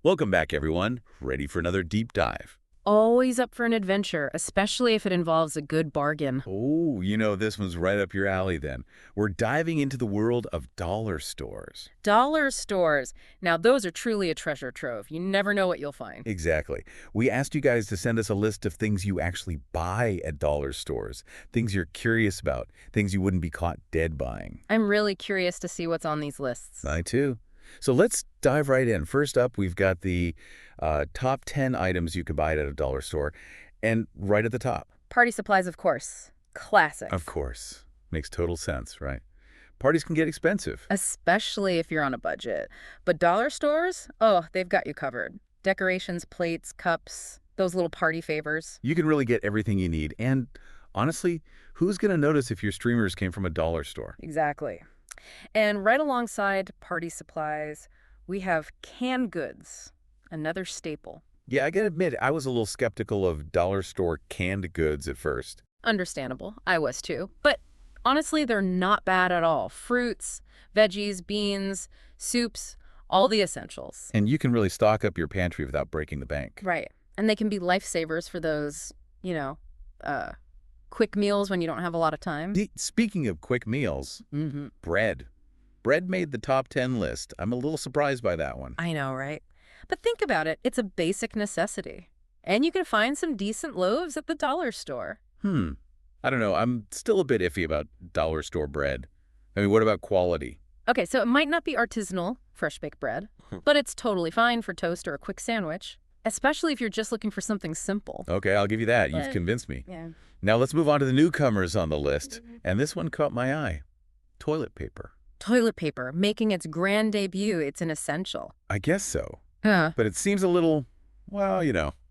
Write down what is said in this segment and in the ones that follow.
Welcome back, everyone. Ready for another deep dive? Always up for an adventure, especially if it involves a good bargain. Oh, this one's right up your alley then. We're diving into the world of dollar stores. Dollar stores. Now, those are truly a treasure trove. You never know what you'll find. Exactly. We asked you guys to send us a list of things you actually buy at dollar stores, things you're curious about, things you wouldn't be caught dead buying. I'm really curious to see what's on these lists. I too. So let's dive right in. First up, we've got the top 10 items you could buy at a dollar store. And right at the top, Party supplies, of course. Classic. of course, makes total sense, right? Parties can get expensive. Especially if you're on a budget. But dollar stores? Oh, they've got you covered. Decorations, plates, cups, those little party favors. You can really get everything you need. And honestly, who's going to notice if your streamers came from a dollar store? Exactly. And right alongside party supplies, we have canned goods, another staple. Yeah, I gotta admit, I was a little skeptical of dollar store canned goods at first. Understandable. I was too. But honestly, they're not bad at all. Fruits, veggies, beans, soups, all the essentials. And you can really stock up your pantry without breaking the bank. Right. And they can be lifesavers for those, you know, uh, quick meals when you don't have a lot of time. Speaking of quick meals, bread. Bread made the top 10 list. I'm a little surprised by that one. I know, right? But think about it. It's a basic necessity. And you can find some decent loaves at the dollar store. I don't know. I'm still a bit iffy about dollar store bread. I mean, what about quality? Okay, so it might not be artisanal, fresh baked bread, but it's totally fine for toast or a quick sandwich, especially if you're just looking for something simple. Okay, I'll give you that. You've But- convinced me. Yeah. Now let's move on to the newcomers on the list. And this one caught my eye. Toilet paper. Toilet paper, making its grand debut, it's an essential. I guess so. Huh. But it seems a little, well,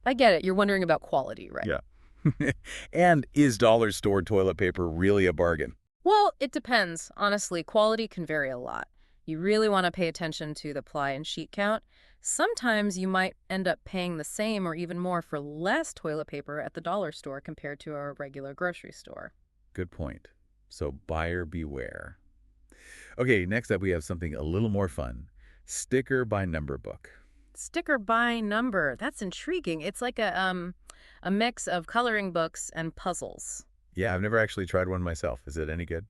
I get it. You're wondering about quality, right? Yeah. And is dollar store toilet paper really a bargain? Well, it depends. Honestly, quality can vary a lot. You really want to pay attention to the ply and sheet count. Sometimes you might end up paying the same or even more for less toilet paper at the dollar store compared to a regular grocery store. Good point. So buyer beware. Okay, next up we have something a little more fun. Sticker by number book. Sticker by number. That's intriguing. It's like a mix of coloring books and puzzles. Yeah, I've never actually tried one myself. Is it any good?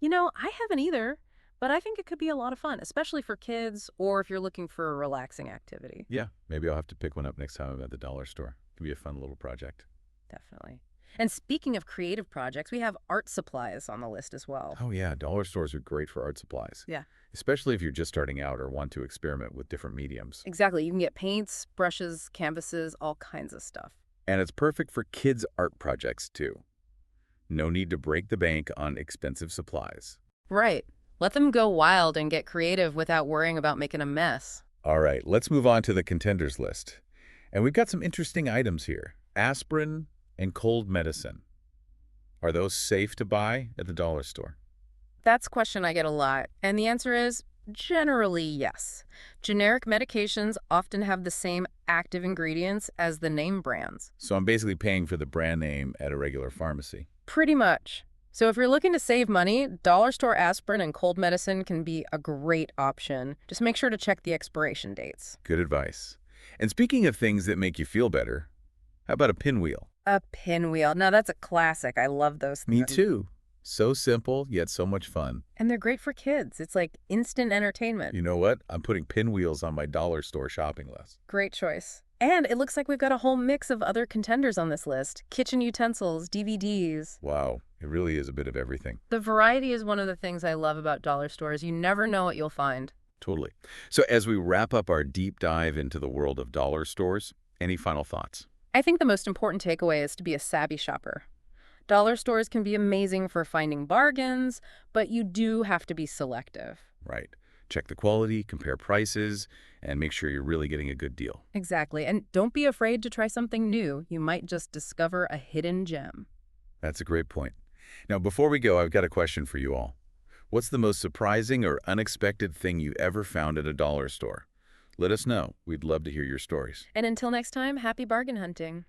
You know, I haven't either, but I think it could be a lot of fun, especially for kids or if you're looking for a relaxing activity. Yeah, maybe I'll have to pick one up next time I'm at the dollar store. It can be a fun little project. Definitely. And speaking of creative projects, we have art supplies on the list as well. Oh yeah, dollar stores are great for art supplies. Yeah. Especially if you're just starting out or want to experiment with different mediums. Exactly. You can get paints, brushes, canvases, all kinds of stuff. And it's perfect for kids' art projects too. No need to break the bank on expensive supplies. Right. Let them go wild and get creative without worrying about making a mess. All right, let's move on to the contenders list. And we've got some interesting items here. Aspirin and cold medicine. Are those safe to buy at the dollar store? That's a question I get a lot, and the answer is generally yes. Generic medications often have the same active ingredients as the name brands. So I'm basically paying for the brand name at a regular pharmacy. Pretty much. So if you're looking to save money, dollar store aspirin and cold medicine can be a great option. Just make sure to check the expiration dates. Good advice. And speaking of things that make you feel better, how about a pinwheel? A pinwheel. Now that's a classic. I love those Me things. too. So simple, yet so much fun. And they're great for kids. It's like instant entertainment. You know what? I'm putting pinwheels on my dollar store shopping list. Great choice. And it looks like we've got a whole mix of other contenders on this list. Kitchen utensils, DVDs. Wow, it really is a bit of everything. The variety is one of the things I love about dollar stores. You never know what you'll find. Totally. So as we wrap up our deep dive into the world of dollar stores, any final thoughts? I think the most important takeaway is to be a savvy shopper. Dollar stores can be amazing for finding bargains, but you do have to be selective. Right. Check the quality, compare prices, and make sure you're really getting a good deal. Exactly. And don't be afraid to try something new. You might just discover a hidden gem. That's a great point. Now, before we go, I've got a question for you all. What's the most surprising or unexpected thing you ever found at a dollar store? Let us know. We'd love to hear your stories. And until next time, happy bargain hunting.